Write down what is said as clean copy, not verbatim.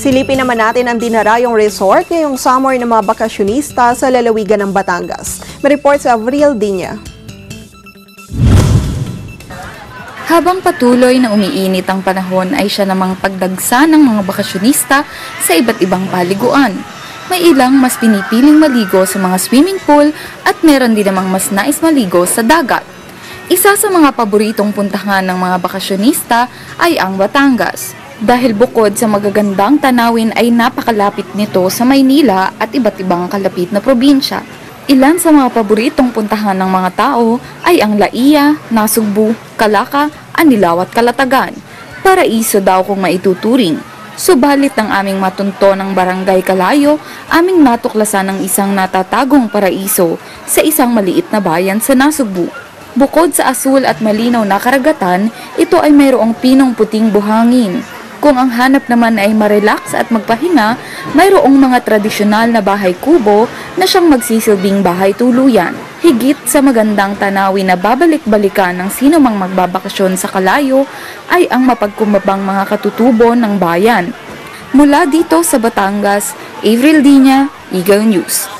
Silipin naman natin ang dinarayong resort ngayong summer ng mga bakasyonista sa lalawigan ng Batangas. May report sa Avril Dinya. Habang patuloy na umiinit ang panahon ay siya namang pagdagsa ng mga bakasyonista sa iba't ibang paliguan. May ilang mas pinipiling maligo sa mga swimming pool at meron din namang mas nais maligo sa dagat. Isa sa mga paboritong puntahan ng mga bakasyonista ay ang Batangas. Dahil bukod sa magagandang tanawin ay napakalapit nito sa Maynila at iba't ibang kalapit na probinsya. Ilan sa mga paboritong puntahan ng mga tao ay ang Laia, Nasugbu, Calaca, Anilao at Calatagan. Paraiso daw kung maituturing. Subalit ng aming matunto ng Barangay Calayo, aming natuklasan ng isang natatagong paraiso sa isang maliit na bayan sa Nasugbu. Bukod sa asul at malinaw na karagatan, ito ay mayroong pinong puting buhangin. Kung ang hanap naman ay marelax at magpahinga, mayroong mga tradisyonal na bahay kubo na siyang magsisilbing bahay tuluyan. Higit sa magandang tanawin na babalik-balikan ng sino mang magbabakasyon sa Calayo ay ang mapagkumbabang mga katutubo ng bayan. Mula dito sa Batangas, Avril Dinya, Eagle News.